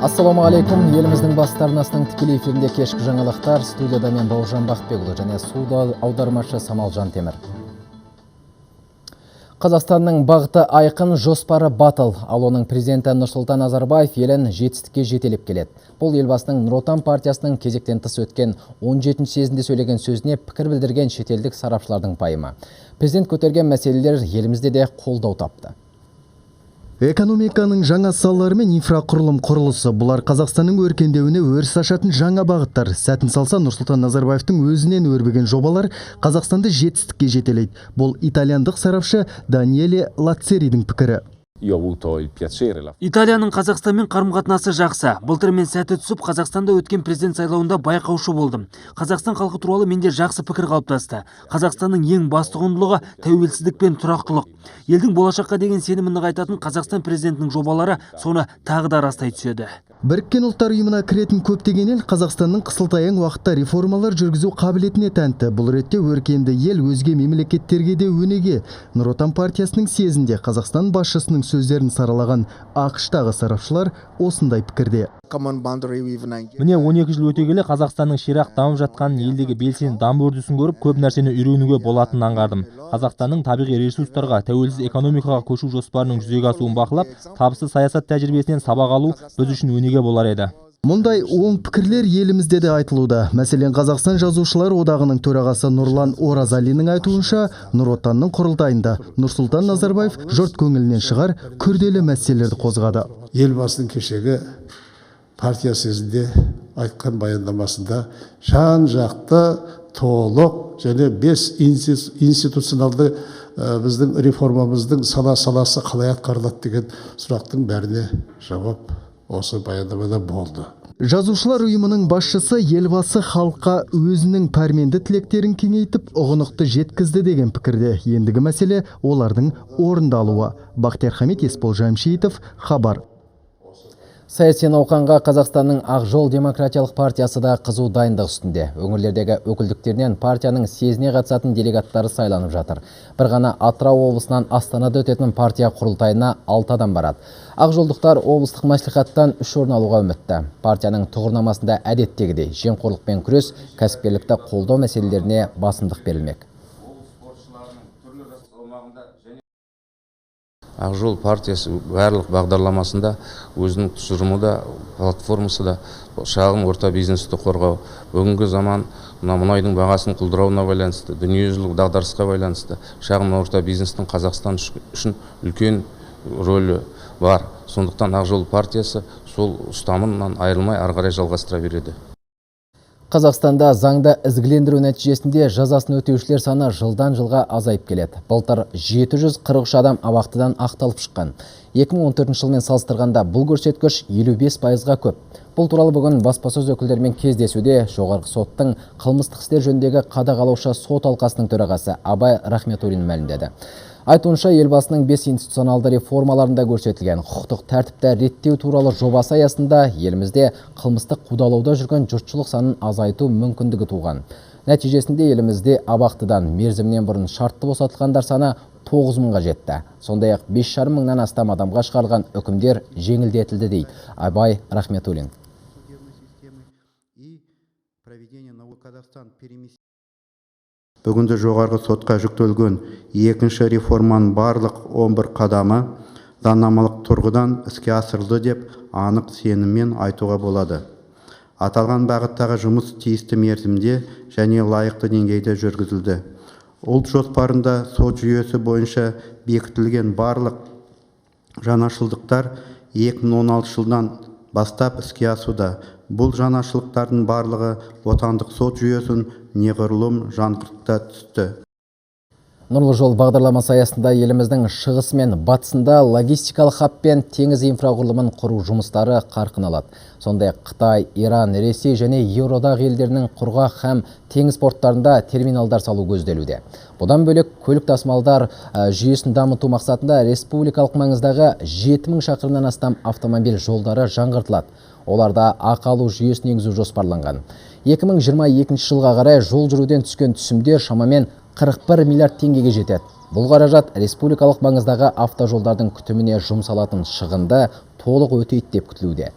Ассаламу алейкум. Еліміздің бастарынасының тікелей эфирінде кешкі жаңалықтар. Студияда мен Бауыржан Бақбекұлы және суды аудармашы Самалжан Темір. Қазақстанның бағыты айқын, жоспары батыл. Ал оның президенті Нұрсұлтан Назарбаев елін жетістікке жетелеп келеді. Бұл елбасының Нұр Отан партиясының кезектен тыс өткен 17 съезінде сөйлеген сөзіне пікір білдірген шетелдік сарапшылардың пайымы. Президент көтерген мәселелер елімізде де қолдау тапты. Экономиканың жаңа салалары мен инфрақұрылым құрылысы бұлар Қазақстанның өркендеуіне өріс ашатын жаңа бағыттар. Сәтін салса Нұрсұлтан Назарбаевтың өзінен өрбіген жобалар Қазақстанды жетістікке жетелейді. Бұл итальяндық сарапшы Даниэле Лацеридің пікірі. Италияның Қазақстанмен қарым-қатынасы жақсы. Былтыр мен сәті түсіп Қазақстанда өткен президент сайлауында байқаушы болдым. Қазақстан халқы туралы менде жақсы пікір қалыптасты. Қазақстанның ең басты құндылығы тәуелсіздік пен тұрақтылық. Елдің болашаққа деген сенімін нығайтатын Қазақстан президентінің жобалары соны тағы да растай түседі. Біріккен ұлттар ұйымына кіретін көптеген ел Қазақстанның қысылтаяң уақытта реформалар жүргізу қабілетіне тәнті. Бұл ретте өркенді ел өзге мемлекеттерге де өнеге. Нұр Отан партиясының съезінде Қазақстан басшысының сөздерін саралаған ақш-тағы сарапшылар осындай пікірде. Міне 12 жыл өте келе Қазақстанның ширақ дамып жатқан елдегі белсенді даму үрдісін көріп, көп нәрсені үйренуге болатынын аңғардым. Қазақстанның табиғи ресурстарға, тәуелсіз экономикаға көшу жоспарының жүзеге асуын бақылап, табысты саясат тәжірибесінен сабақ алу біз үшін өнеге болар еді. Мұндай оң пікірлер елімізде де айтылуда. Мәселен, Қазақстан жазушылар одағының төрағасы Нұрлан Оразалинің айтуынша, Нұр Отанның құрылтайында Нұрсұлтан Назарбаев жұрт көңілінен шығар күрделі мәселелерді қозғады. Елбасының кешегі партия съезінде айтқан баяндамасында жан-жақты, толық және 5 институционалды біздің реформамыздың саласы қалай атқарылады деген сұрақтың бәріне жауап осы баяндамада болды. Жазушылар ұйымының басшысы елбасы халыққа өзінің пәрменді тілектерін кеңейтіп, ұғынықты жеткізді деген пікірде. Ендігі мәселе олардың орындалуы. Бақтияр Хамит, Есбол Жамшитов, Хабар. Саяси науқанға Қазақстанның Ақ Жол демократиялық партиясы да қызу дайындық үстінде. Өңірлердегі өкілдіктерінен партияның съезіне қатысатын делегаттары сайланып жатыр. Бір ғана Атырау облысынан Астанада өтетін партия құрылтайына 6 адам барады. Ақ жолдықтар облыстық мәслихаттан 3 орын алуға үмітті. Партияның тұғырнамасында әдеттегідей жемқорлықпен күрес, кәсіпкерлікті қолдау мәселелеріне басымдық берілмек. Ақ Жол партиясы барлық бағдарламасында өзінің тұжырымы да, платформасы да шағын орта бизнесті қорғау. Бүгінгі заман мұнайдың бағасын құлдырауына байланысты, дүниежүзілік дағдарысқа байланысты шағын орта бизнестің Қазақстан үшін үлкен рөлі бар. Сондықтан Ақ Жол партиясы сол ұстанымынан айырылмай ары қарай жалғастыра береді. Қазақстанда заңда ізгілендіру нәтижесінде жазасын өтеушілер саны жылдан жылға азайып келеді. Былтыр 743 адам абақтыдан ақталып шыққан. 2014 жылмен салыстырғанда бұл көрсеткіш 55%-ға көп. Бұл туралы бүгін баспасөз өкілдерімен кездесуде жоғарғы соттың қылмыстық істер жөніндегі қадағалаушы сот алқасының төрағасы Абай Рахметуллин мәлімдеді. Айтуынша елбасының 5 институционалды реформаларында көрсетілген құқықтық тәртіпті реттеу туралы жобасы аясында елімізде қылмыстық қудалауда жүрген жұртшылық санын азайту мүмкіндігі туған. Нәтижесінде елімізде абақтыдан мерзімнен бұрын шартты босатылғандар саны 9 мыңға жетті. Сондай-ақ 5,5 мыңнан астам адамға шығарылған үкімдер жеңілдетілді дейді Абай Рахметуллин. Бүгінді жоғарғы сотқа жүктелген екінші реформаның барлық 11 қадамы заңнамалық тұрғыдан іске асырылды деп анық сеніммен айтуға болады. Аталған бағыттағы жұмыс тиісті мерзімде және лайықты деңгейде жүргізілді. Ұлт жоспарында сот жүйесі бойынша бекітілген барлық жаңашылдықтар 2016 жылдан бастап іске асуда. Бұл жаңашылықтардың барлығы отандық сот жүйесін неғұрлым жаңғырта түсті. Нұрлы жол бағдарламасы аясында еліміздің шығысы мен батысында логистикалық хаб пен теңіз инфрақұрылымын құру жұмыстары қарқын алады. Сондай-ақ Қытай, Иран, Ресей және Еуроодақ елдерінің құрғақ һәм теңіз порттарында терминалдар салу көзделуде. Бұдан бөлек көлік тасымалдар жүйесін дамыту мақсатында республикалық маңыздағы 7000 шақырымнан астам автомобиль жолдары жаңғыртылады. Оларда ақы алу жүйесін енгізу жоспарланған. 2022 жылға қарай жол жүруден түскен түсімдер шамамен 41 миллиард теңгеге жетеді. Бұл қаражат республикалық маңыздағы автожолдардың күтіміне жұмсалатын шығынды толық өтейді деп күтілуде.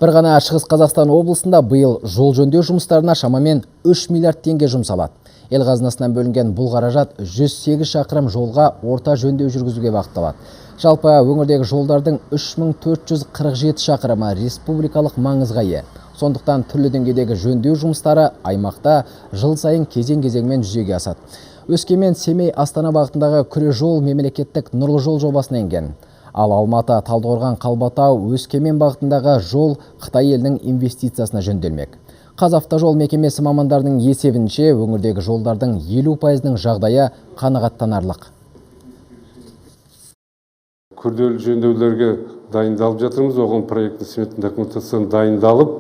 Бір ғана Шығыс Қазақстан облысында биыл жол жөндеу жұмыстарына шамамен 3 миллиард теңге жұмсалады. Ел қазынасынан бөлінген бұл қаражат 108 шақырым жолға орта жөндеу жүргізуге бағытталады. Жалпы өңірдегі жолдардың 3447 шақырымы республикалық маңызға ие. Сондықтан түрлі деңгейдегі жөндеу жұмыстары аймақта жыл сайын кезең-кезеңмен жүзеге асады. Өскемен, Семей, Астана бағытындағы күре жол мемлекеттік нұрлы жол жобасына енген. Ал Алматы, Талдықорған, Қалбатау, Өскемен бағытындағы жол Қытай елінің инвестициясына жөнделмек. Қазавтожол мекемесі мамандарының есебінше өңірдегі жолдардың 50%-ның жағдайы қанағаттанарлық. Күрделі жөндеулерге дайындалып жатырмыз. Оған проекттің сметалық документациясы дайындалып,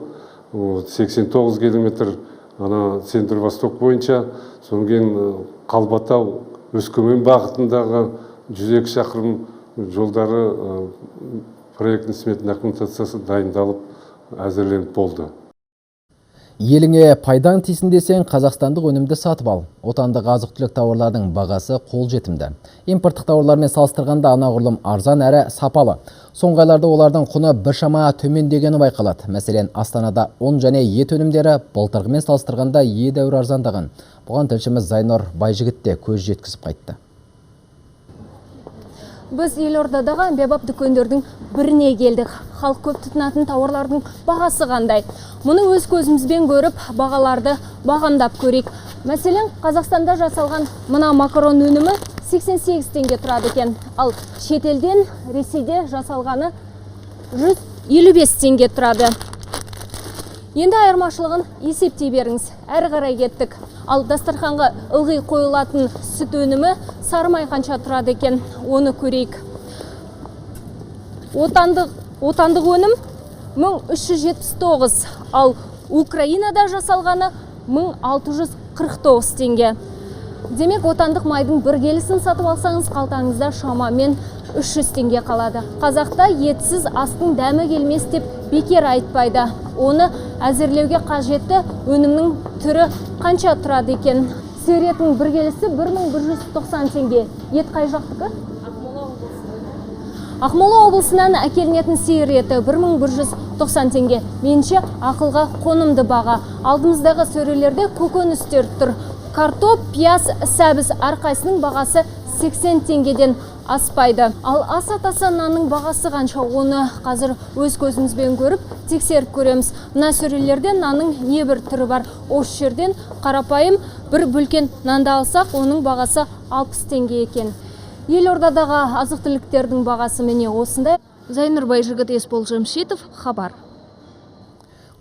89 километр Центр-Восток бойынша, содан кейін Қалбатау, Өскемен бағытындағы 102 шақырым жолдары проекттің сметалық документациясы дайындалып әзірленіп болды. Еліңе пайдаң тисін десең, қазақстандық өнімді сатып ал. Отандық азық-түлік тауарлардың бағасы қолжетімді. Импорттық тауарлармен салыстырғанда анағұрлым арзан әрі сапалы. Соңғы айларда олардың құны біршама төмендегені байқалады. Мәселен, Астанада ұн және ет өнімдері былтырғымен салыстырғанда едәуір арзандаған. Бұған тілшіміз Зайнор Байжігіт те көз жеткізіп қайтты. Біз елордадағы әмбебап дүкендердің біріне келдік. Халық көп тұтынатын тауарлардың бағасы қандай? Мұны өз көзімізбен көріп, бағаларды бағамдап көрейік. Мәселен, Қазақстанда жасалған мына макарон өнімі 88 теңге тұрады екен. Ал шетелден, Ресейде жасалғаны 155 теңге тұрады. Енді айырмашылығын есептей беріңіз. Әрі қарай кеттік. Ал дастарханға ылғи қойылатын сүт өнімі сарымай қанша тұрады екен, оны көрейік. Отандық өнім 1379, ал Украинада жасалғаны 1649 теңге. Демек, отандық майдың бір келісін сатып алсаңыз, қалтаңызда шамамен 300 теңге қалады. Қазақта етсіз астың дәмі келмес деп бекер айтпайды. Оны әзірлеуге қажетті өнімнің түрі қанша тұрады екен? Сиыр етінің бір келісі 1190 теңге. Ет қай жақтікі? Ақмола облысынан әкелінетін сиыр еті 1190 теңге. Менше ақылға қонымды баға. Алдымыздағы сөрелерде көкөністер тұр. Картоп, пияз, сәбіз әрқайсының бағасы 80 теңгеден аспайды. Ал ас атасы нанның бағасы қанша, оны қазір өз көзімізбен көріп, тексеріп көреміз. Мына сөрелерде нанның небір түрі бар. Осы жерден қарапайым бір бүлкен нанды алсақ, оның бағасы 60 теңге екен. Елордадағы азық-түліктердің бағасы міне осындай. Зайнур Байжігіт, Есбол Жамшитов, хабар.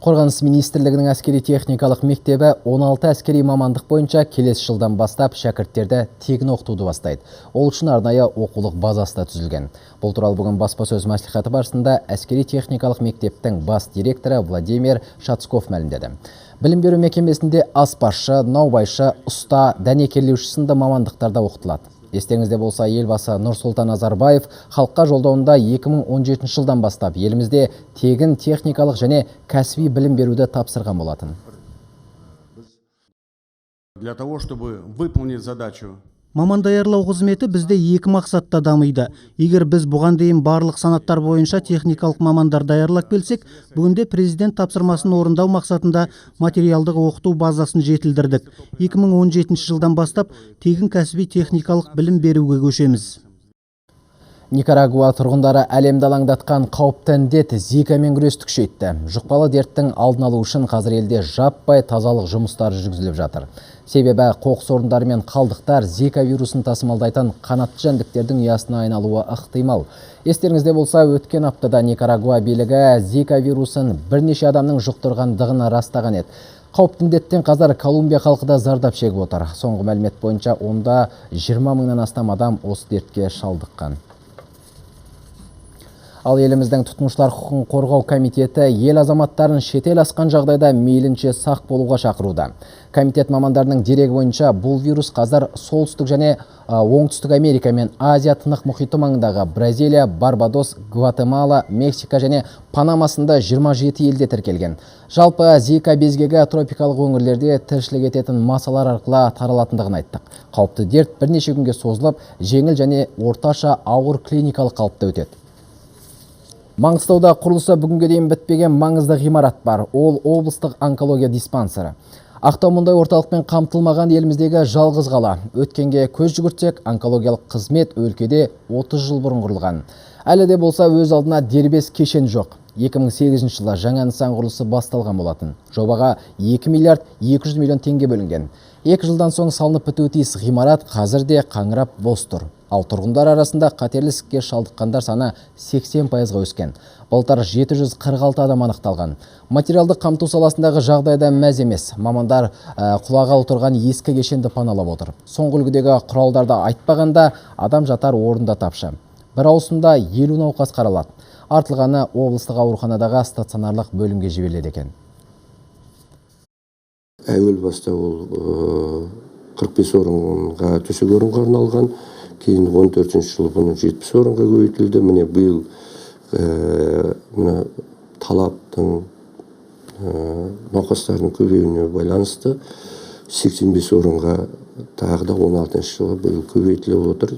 Қорғаныс министрлігінің әскери техникалық мектебі 16 әскери мамандық бойынша келесі жылдан бастап шәкірттерді тегін оқытуды бастайды. Ол үшін арнайы оқулық базасы да түзілген. Бұл туралы бүгін баспасөз мәслихаты барысында әскери техникалық мектептің бас директоры Владимир Шацков мәлімдеді. Білім беру мекемесінде аспазшы, наубайшы, ұста, дәнекерлеуші сынды мамандықтарда оқытылады. Естеріңізде болса, елбасы Нұрсұлтан Назарбаев халыққа жолдауында 2017 жылдан бастап елімізде тегін техникалық және кәсіби білім беруді тапсырған болатын. Для того, чтобы выполнить задачу. Маман даярлау қызметі бізде екі мақсатта дамиды. Егер біз бұған дейін барлық санаттар бойынша техникалық мамандар даярлап келсек, бүгінде президент тапсырмасын орындау мақсатында материалдық оқыту базасын жетілдірдік. 2017 жылдан бастап тегін кәсіби техникалық білім беруге көшеміз. Никарагуа тұрғындары әлемді алаңдатқан қауіпті індет Зикамен күресті күшейтті. Жұқпалы дерттің алдын алу үшін қазір елде жаппай тазалық жұмыстары жүргізіліп жатыр. Себебі қоқыс орындары мен қалдықтар Зика вирусын тасымалдайтын қанатты жәндіктердің ұясына айналуы ықтимал. Естеріңізде болса, өткен аптада Никарагуа билігі Зика вирусын бірнеше адамның жұқтырғандығын растаған еді. Қауіпті індеттен қазір Колумбия халқы да зардап шегіп отыр. Соңғы мәлімет бойынша онда 20 мыңнан астам адам осы дертке шалдыққан. Ал еліміздің тұтынушылар құқығын қорғау комитеті ел азаматтарын шетел асқан жағдайда мейлінше сақ болуға шақыруда. Комитет мамандарының дерегі бойынша бұл вирус қазір солтүстік және оңтүстік Америка мен Азия тынық мұхиты маңындағы Бразилия, Барбадос, Гватемала, Мексика және Панамасында 27 елде тіркелген. Жалпы Зика безгегі тропикалық өңірлерде тіршілік ететін масалар арқылы таралатындығын айттық. Қауіпті дерт бірнеше күнге созылып, жеңіл және орташа ауыр клиникалық қалыпта өтеді. Маңғыстауда құрылысы бүгінге дейін бітпеген маңызды ғимарат бар. Ол облыстық онкология диспансері. Ақтау мұндай орталықпен қамтылмаған еліміздегі жалғыз қала. Өткенге көз жүгіртсек, онкологиялық қызмет өлкеде 30 жыл бұрын құрылған. Әлі де болса өз алдына дербес кешен жоқ. 2008 жылы жаңа нысан құрылысы басталған болатын. Жобаға 2 миллиард 200 миллион теңге бөлінген. 2 жылдан соң салынып бітуі тиіс ғимарат қазір де қаңырап бос тұр. Ал тұрғындар арасында қатерлі ісікке шалдыққандар саны 80%-ға өскен. Былтыр 746 адам анықталған. Материалдық қамту саласындағы жағдайда мәз емес. Мамандар құлағалы тұрған ескі кешенді паналап отыр. Соңғы үлгідегі құралдарды айтпағанда адам жатар орында тапшы. Бір ауысымда 50 науқас қаралады. Артылғаны облыстық ауруханадағы стационарлық бөлімге жіберіледі екен. Әуел баста ол 45 орынға төсек орынға арналған, кейін 14 жылы бұны 70 орынға көбейтілді. Міне биыл талаптың науқастардың көбеюіне байланысты 85 орынға тағы да 16 жылы биыл көбейтіліп отыр.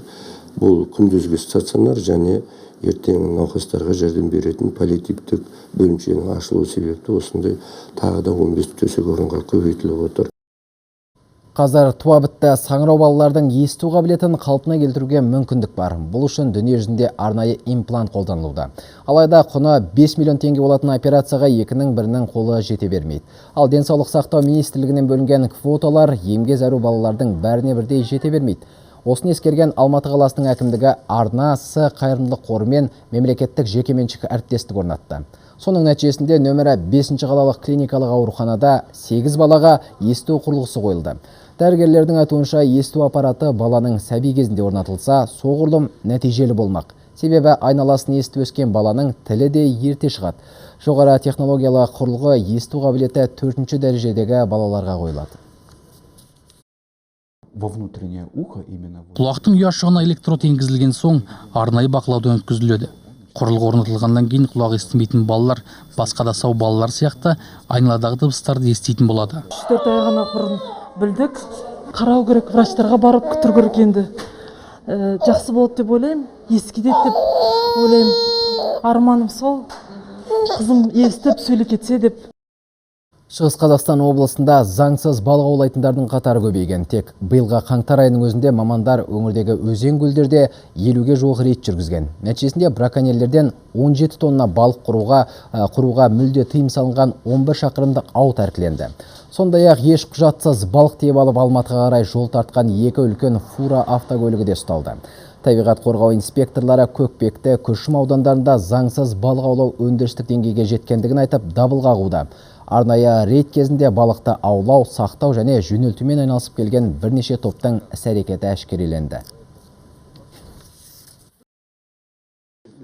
Бұл күндізгі стационар және ертең науқастарға жәрдем беретін паллиативтік бөлімшенің ашылуы себепті осындай тағы да 15 төсек орынға көбейтіліп отыр. Қазір туа бітті саңырау балалардың есту қабілетін қалпына келтіруге мүмкіндік бар. Бұл үшін дүние жүзінде арнайы имплант қолданылуда. Алайда құны 5 миллион теңге болатын операцияға екінің бірінің қолы жете бермейді. Ал денсаулық сақтау министрлігінен бөлінген квоталар емге зәру балалардың бәріне бірдей жете бермейді. Осыны ескерген Алматы қаласының әкімдігі арнасы қайырымдылық қоры мен мемлекеттік жекеменшік әріптестік орнатты. Соның нәтижесінде нөмірі 5-ші қалалық клиникалық ауруханада 8 балаға есту құрылғысы қойылды. Дәрігерлердің айтуынша есту аппараты баланың сәби кезінде орнатылса, соғұрлым нәтижелі болмақ. Себебі айналасын естіп өскен баланың тілі де ерте шығады. Жоғары технологиялы құрылғы есту қабілеті 4-ші дәрежедегі балаларға қойылады. Құлақтың ұяшығына электрод енгізілген соң арнайы бақылаудан өткізіледі. Құрылғы орнатылғаннан кейін құлақ естімейтін балалар басқа да сау балалар сияқты айналадағы дыбыстарды еститін болады. 3-4 ай ғана бұрын білдік. Қарау керек, врачтарға барып күтір керек енді. Жақсы болады деп ойлаймын, ескидет деп ойлаймын. Арманым сол, қызым естіп сөйлеп кетсе деп. Шығыс Қазақстан облысында заңсыз балық аулайтындардың қатары көбейген. Тек биылғы қаңтар айының өзінде мамандар өңірдегі өзен-көлдерде 50-ге жуық рейд жүргізген. Нәтижесінде браконьерлерден 17 тонна балық құруға мүлде тыйым салынған 11 шақырымдық ау тәркіленді. Сондай-ақ еш құжатсыз балық тиеп алып Алматыға қарай жол тартқан 2 үлкен фура автокөлігі де ұсталды. Табиғат қорғау инспекторлары Көкпекті, Күршім аудандарында заңсыз балық аулау өндірістік деңгейге жеткендігін айтып дабыл қағуда. Арнайы рейд кезінде балықты аулау, сақтау және жөнелтумен айналысып келген бірнеше топтың іс-әрекеті әшкереленді.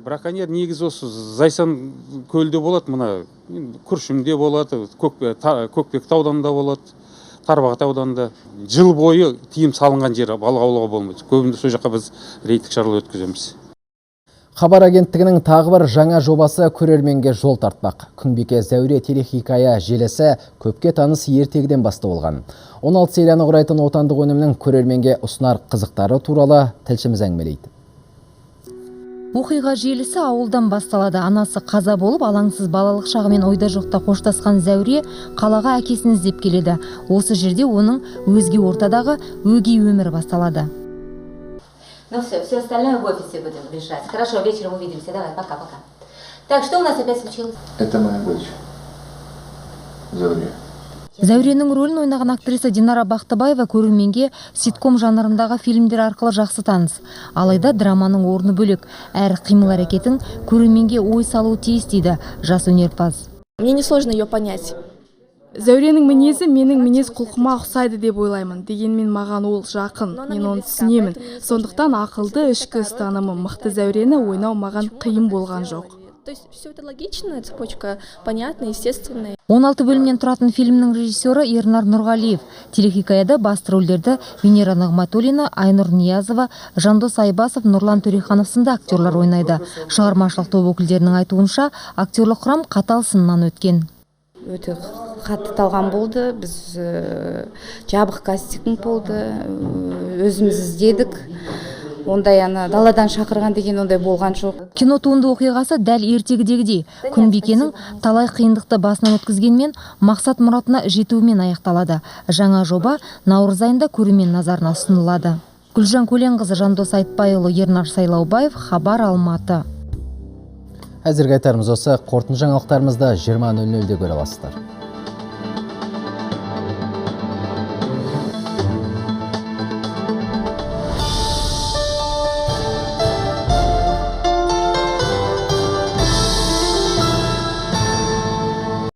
Браконьер негізі осы Зайсан көлде болады, мына Күршімде болады, Көкпекті ауданында болады, Тарбағат ауданында. Жыл бойы тыйым салынған жер балық аулауға болмайды. Көбінде сол жаққа біз рейдтік шаралар өткіземіз. Хабар агенттігінің тағы бір жаңа жобасы көрерменге жол тартпақ. Күнбике Зәуре телехикая желісі көпке таныс ертегіден бастау алған. 16 серияны құрайтын отандық өнімнің көрерменге ұсынар қызықтары туралы тілшіміз әңгімелейді. Оқиға желісі ауылдан басталады. Анасы қаза болып, алаңсыз балалық шағымен ойда жоқта қоштасқан Зәуре қалаға әкесін іздеп келеді. Осы жерде оның өзге ортадағы өгей өмірі басталады. Ну все остальное в офисе будем решать. Хорошо, вечером увидимся. Давай, пока-пока. Так, что у нас опять случилось? Это моя дочь, Зәуре. Зәуренің рөлін ойнаған актриса Динара Бақтыбаева көрерменге ситком жанрындағы фильмдер арқылы жақсы таныс. Алайда драманың орны бөлек, әр қимыл әрекетін көрерменге ой салуы тиіс дейді жас өнерпаз. Мне несложно ее понять. Зәуренің мінезі менің мінез құлқыма ұқсайды деп ойлаймын. Дегенмен маған ол жақын, мен оны түсінемін. Сондықтан ақылды ішкі ұстанымы мықты Зәурені ойнау маған қиын болған жоқ. То есть все это логичная цепочка, понятная, естественная. 16 бөлімнен тұратын фильмнің режиссері Ернар Нұрғалиев. Телехикаяда басты рөлдерді Венера Нығматуллина, Айнұр Ниязова, Жандос Айбасов, Нұрлан Төреханов сынды актерлар ойнайды. Шығармашылық топ өкілдерінің айтуынша, актерлық құрам қатал сыннан өткен. Өте қатты талған болды. Біз жабық кастинг болды. Өзіміз іздедік. ондай даладан шақырған деген ондай болған жоқ. Кино туынды оқиғасы дәл ертегідегідей. Күнбикенің талай қиындықты басынан өткізгенмен мақсат мұратына жетуімен аяқталады. Жаңа жоба наурыз айында көрермен назарына ұсынылады. Гүлжан Көленқызы, Жандос Айтбайұлы, Ернар Сайлаубаев, Хабар, Алматы. Әзірге айтарымыз осы, қорытынды жаңалықтарымызды 20:00-де көре аласыздар.